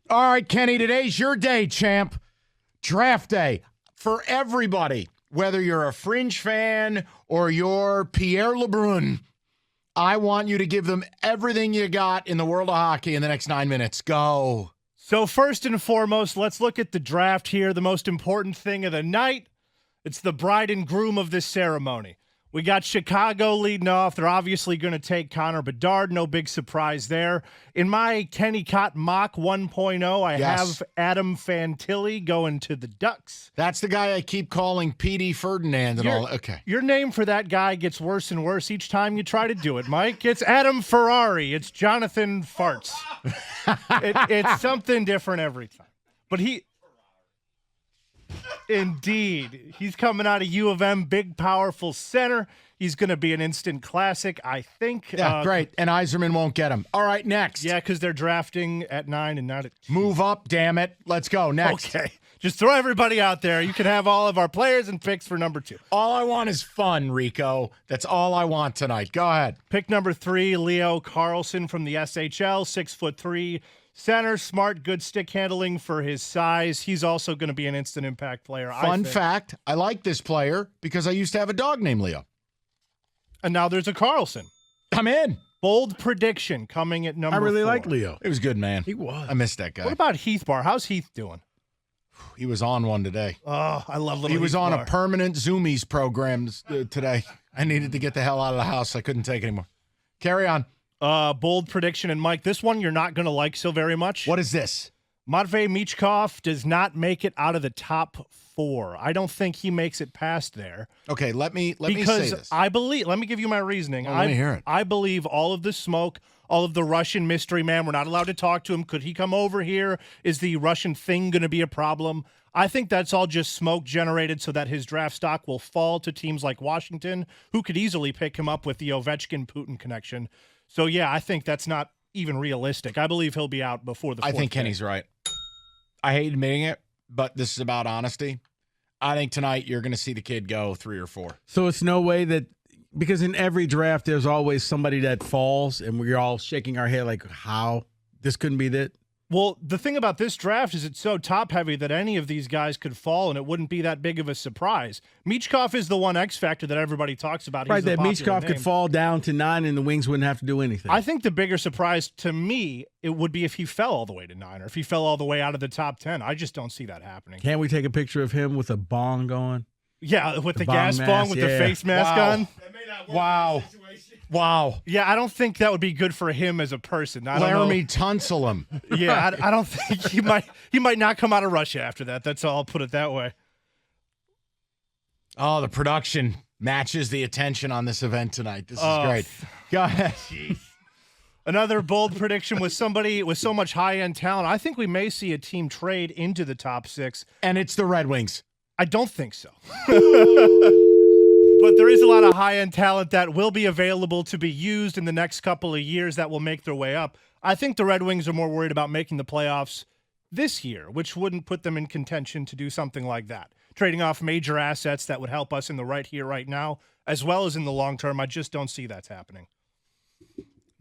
All right, Kenny, today's your day, champ. Draft day for everybody, whether you're a Fringe fan or you're Pierre LeBrun. I want you to give them everything you got in the world of hockey in the next 9 minutes. Go. So first and foremost, let's look at the draft here. The most important thing of the night, it's the bride and groom of this ceremony. We got Chicago leading off. They're obviously going to take Connor Bedard. No big surprise there. In my Kenny Kott mock 1.0, I have Adam Fantilli going to the Ducks. That's the guy I keep calling P.D. Ferdinand and all. Okay. Your name for that guy gets worse and worse each time you try to do it, Mike. It's Adam Ferrari. It's Jonathan Farts. It's something different every time. But Indeed. He's coming out of U of M, big, powerful center. He's going to be an instant classic, I think. Yeah, great. And Yzerman won't get him. All right, next. Yeah, because they're drafting at 9 and not at 2. Move up, damn it. Let's go. Next. Okay. Just throw everybody out there. You can have all of our players and picks for number 2. All I want is fun, Rico. That's all I want tonight. Go ahead. Pick number 3, Leo Carlson from the SHL, 6'3", center, smart, good stick handling for his size. He's also going to be an instant impact player. Fun fact, I like this player because I used to have a dog named Leo. And now there's a Carlson. I'm in. Bold prediction coming at number 4. I really like Leo. It was good, man. He was. I missed that guy. What about Heath Bar? How's Heath doing? He was on one today. Oh, I love little He was Heath on Bar. a permanent Zoomies program today. I needed to get the hell out of the house. I couldn't take it anymore. Carry on. Bold prediction, and Mike, this one you're not going to like so very much. What is this? Matvei Michkov does not make it out of the top 4. I don't think he makes it past there. Okay, let me say Because this. I believe, let me give you my reasoning. Let me hear it. I believe all of the smoke, all of the Russian mystery man, we're not allowed to talk to him. Could he come over here? Is the Russian thing going to be a problem? I think that's all just smoke generated so that his draft stock will fall to teams like Washington, who could easily pick him up with the Ovechkin-Putin connection. So, yeah, I think that's not even realistic. I believe he'll be out before the 4th I think pick. Kenny's right. I hate admitting it, but this is about honesty. I think tonight you're going to see the kid go 3 or 4. So it's no way that, because in every draft there's always somebody that falls, and we're all shaking our head like, how? This couldn't be that? Well, the thing about this draft is it's so top-heavy that any of these guys could fall, and it wouldn't be that big of a surprise. Michkov is the one X factor that everybody talks about. Right, He's the that popular Michkov name. could fall down to 9 and the Wings wouldn't have to do anything. I think the bigger surprise to me, it would be if he fell all the way to 9 or if he fell all the way out of the top 10. I just don't see that happening. Can't we take a picture of him with a bong going? Yeah, with the bong gas mask, bong with the yeah. face mask Wow. on. Wow. Wow. Yeah, I don't think that would be good for him as a person. I don't know. Laramie Tunsil him. Yeah, I don't think he might not come out of Russia after that. That's all. I'll put it that way. Oh, the production matches the attention on this event tonight. This is great. Go ahead. Another bold prediction with somebody with so much high-end talent. I think we may see a team trade into the top 6. And it's the Red Wings. I don't think so. But there is a lot of high-end talent that will be available to be used in the next couple of years that will make their way up. I think the Red Wings are more worried about making the playoffs this year, which wouldn't put them in contention to do something like that. Trading off major assets that would help us in the right here, right now, as well as in the long term. I just don't see that's happening.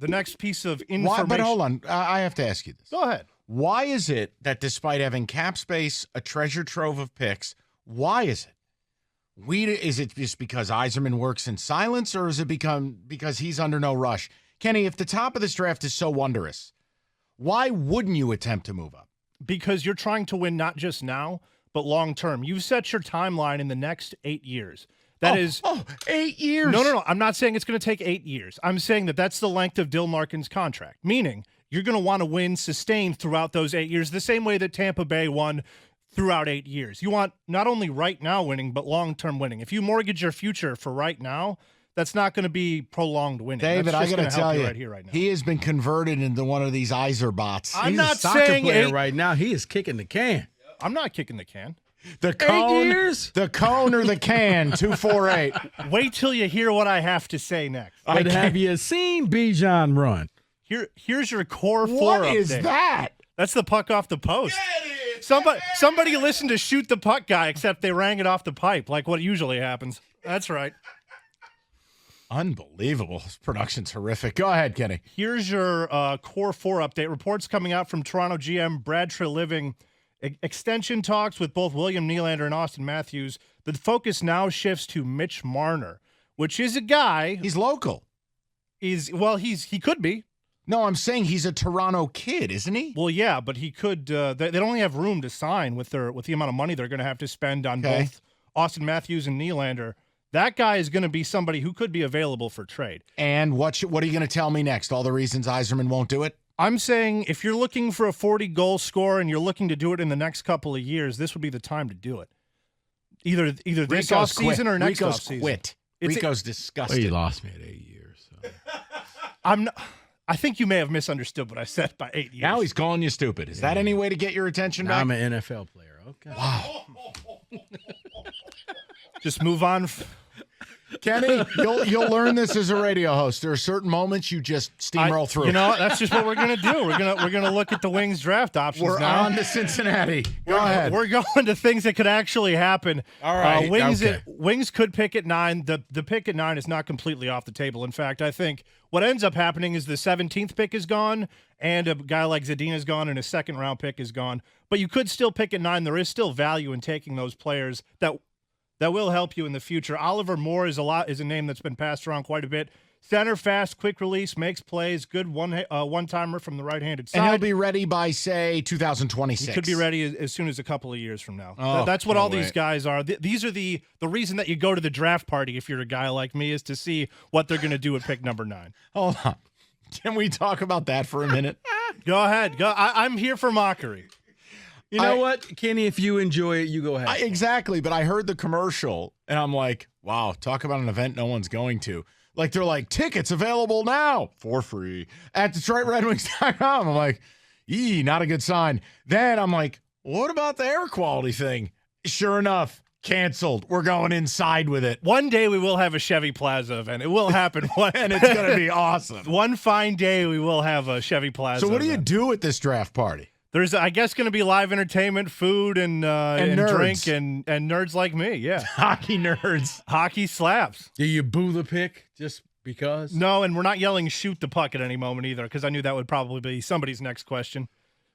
The next piece of information. But hold on. I have to ask you this. Go ahead. Why is it that despite having cap space, a treasure trove of picks, why is it? Is it just because Yzerman works in silence, or is it because he's under no rush? Kenny, if the top of this draft is so wondrous, why wouldn't you attempt to move up? Because you're trying to win not just now, but long term. You've set your timeline in the next 8 years. That is 8 years. No. I'm not saying it's going to take 8 years. I'm saying that that's the length of Dylan Larkin's contract, meaning you're going to want to win sustained throughout those 8 years, the same way that Tampa Bay won throughout 8 years. You want not only right now winning, but long-term winning. If you mortgage your future for right now, that's not going to be prolonged winning. David, I got to tell you, right here, right now. he has been converted into one of these Yzer bots. I'm He's not a soccer saying player right now. He is kicking the can. I'm not kicking the can. The 8 cone, years? the cone or the can, 248. Wait till you hear what I have to say next. But have you seen Bijan run? Here's your core 4 What update. is that? That's the puck off the post. Somebody listened to Shoot the Puck guy, except they rang it off the pipe, like what usually happens. That's right. Unbelievable. This production's horrific. Go ahead, Kenny. Here's your Core 4 update. Reports coming out from Toronto GM Brad Treliving. Extension talks with both William Nylander and Austin Matthews. The focus now shifts to Mitch Marner, which is a guy. He's local. He could be. No, I'm saying he's a Toronto kid, isn't he? Well, yeah, but he could. They don't only have room to sign with the amount of money they're going to have to spend on both Austin Matthews and Nylander. That guy is going to be somebody who could be available for trade. And what are you going to tell me next? All the reasons Yzerman won't do it? I'm saying if you're looking for a 40-goal scorer and you're looking to do it in the next couple of years, this would be the time to do it. Either this offseason or next offseason. Quit. Rico's disgusted. Well, you lost me at 8 years. So. I think you may have misunderstood what I said by 8 years. Now he's calling you stupid. Is that any way to get your attention back? I'm an NFL player. Okay. Wow. Just move on. Kenny, you'll learn this as a radio host. There are certain moments you just steamroll through. You know, that's just what we're gonna do. We're gonna look at the Wings draft options. We're now. on to Cincinnati. Go ahead. We're going to things that could actually happen. All right. Wings could pick at 9. The pick at 9 is not completely off the table. In fact, I think what ends up happening is the 17th pick is gone, and a guy like Zadina is gone, and a second-round pick is gone. But you could still pick at 9. There is still value in taking those players that will help you in the future. Oliver Moore is a name that's been passed around quite a bit. Center, fast, quick release, makes plays, good one-timer from the right-handed side. And he'll be ready by, say, 2026. He could be ready as soon as a couple of years from now. Oh, that's what all these guys are. These are the reason that you go to the draft party if you're a guy like me is to see what they're going to do at pick number 9. Hold on. Can we talk about that for a minute? Go ahead. Go. I'm here for mockery. You know what, Kenny? If you enjoy it, you go ahead. Exactly, but I heard the commercial, and I'm like, wow, talk about an event no one's going to. Like, they're like, tickets available now for free at DetroitRedWings.com. I'm like, not a good sign. Then I'm like, what about the air quality thing? Sure enough, canceled. We're going inside with it. One day we will have a Chevy Plaza event. It will happen. And it's going to be awesome. One fine day we will have a Chevy Plaza So what do you event. do at this draft party? There's, I guess, going to be live entertainment, food, and drink, and nerds like me. Yeah, Hockey nerds. Hockey slaps. Do you boo the pick just because? No, and we're not yelling "shoot the puck" at any moment either, because I knew that would probably be somebody's next question,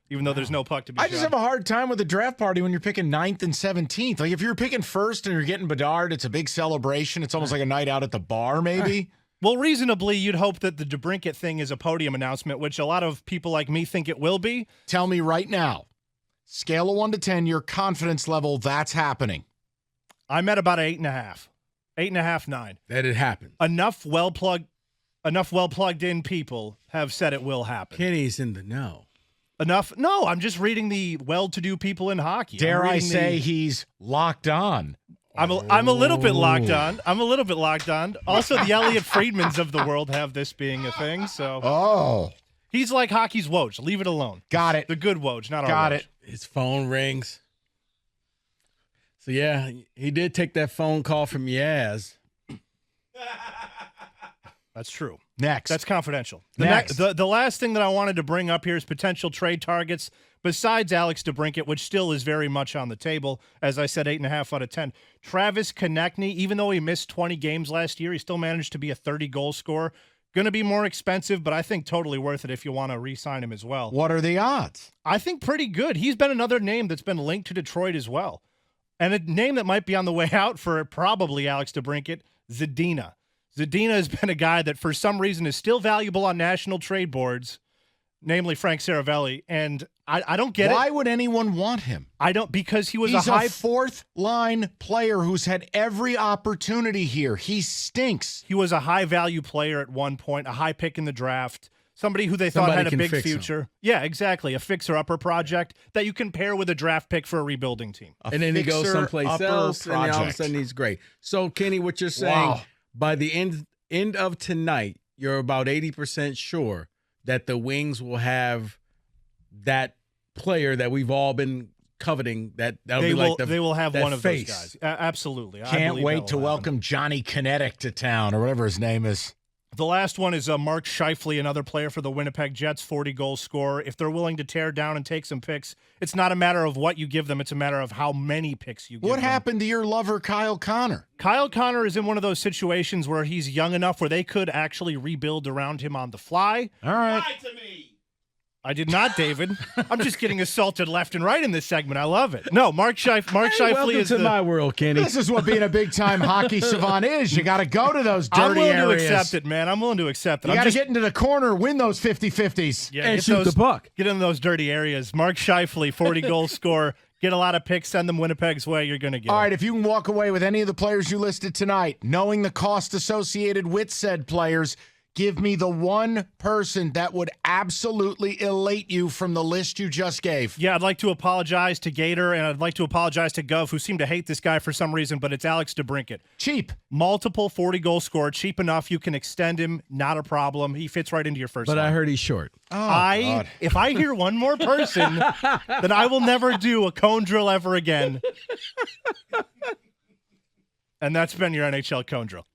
even though there's no puck to be. I just have a hard time with the draft party when you're picking 9th and 17th. Like if you're picking first and you're getting Bedard, it's a big celebration. It's almost like a night out at the bar, maybe. Well, reasonably, you'd hope that the DeBrincat thing is a podium announcement, which a lot of people like me think it will be. Tell me right now, scale of 1 to 10, your confidence level, that's happening. I'm at about 8.5. 8.5, 9. That it happens. Enough well plugged in people have said it will happen. Kenny's in the know. Enough? No, I'm just reading the well-to-do people in hockey. Dare I say he's locked on? I'm a little bit locked on. Also, the Elliot Friedmans of the world have this being a thing. So, he's like hockey's Woj. Leave it alone. Got it. The good Woj, not our Got Woj. it. His phone rings. So yeah, he did take that phone call from Yaz. That's true. Next. That's confidential. Next. The last thing that I wanted to bring up here is potential trade targets besides Alex DeBrincat, which still is very much on the table. As I said, 8.5 out of 10. Travis Konechny, even though he missed 20 games last year, he still managed to be a 30-goal scorer. Going to be more expensive, but I think totally worth it if you want to re-sign him as well. What are the odds? I think pretty good. He's been another name that's been linked to Detroit as well. And a name that might be on the way out for probably Alex DeBrincat, Zadina. Zadina has been a guy that for some reason is still valuable on national trade boards, namely Frank Saravelli, and I don't get it. Why would anyone want him? I don't, because he's a high fourth-line player who's had every opportunity here. He stinks. He was a high-value player at one point, a high pick in the draft, somebody who they thought had a big future. Yeah, exactly, a fixer-upper project that you can pair with a draft pick for a rebuilding team. And then he goes someplace else, and then all of a sudden he's great. So, Kenny, what you're saying, by the end of tonight, you're about 80% sure that the Wings will have that player that we've all been coveting. That'll be like they will have one of face. those guys. Absolutely. Can't wait to welcome Johnny Kinetic to town or whatever his name is. The last one is Mark Scheifele, another player for the Winnipeg Jets, 40-goal scorer. If they're willing to tear down and take some picks, it's not a matter of what you give them. It's a matter of how many picks you give them. What happened to your lover, Kyle Connor? Kyle Connor is in one of those situations where he's young enough where they could actually rebuild around him on the fly. All right. Lie to me. I did not, David. I'm just getting assaulted left and right in this segment. I love it. No, Mark Scheifele welcome is to my world, Kenny. This is what being a big-time hockey savant is. You got to go to those dirty I'm willing areas. to accept it, man. I'm willing to accept it. You got to get into the corner, win those 50-50s. Yeah, and shoot the puck. Get in those dirty areas. Mark Scheifele, 40-goal scorer. Get a lot of picks. Send them Winnipeg's way. You're going to get All them. right, if you can walk away with any of the players you listed tonight, knowing the cost associated with said players, give me the one person that would absolutely elate you from the list you just gave. Yeah, I'd like to apologize to Gator, and I'd like to apologize to Gov, who seem to hate this guy for some reason, but it's Alex DeBrincat. Cheap. Multiple 40-goal scorer, cheap enough. You can extend him, not a problem. He fits right into your first But line. I heard he's short. Oh, God. If I hear one more person, then I will never do a cone drill ever again. And that's been your NHL cone drill.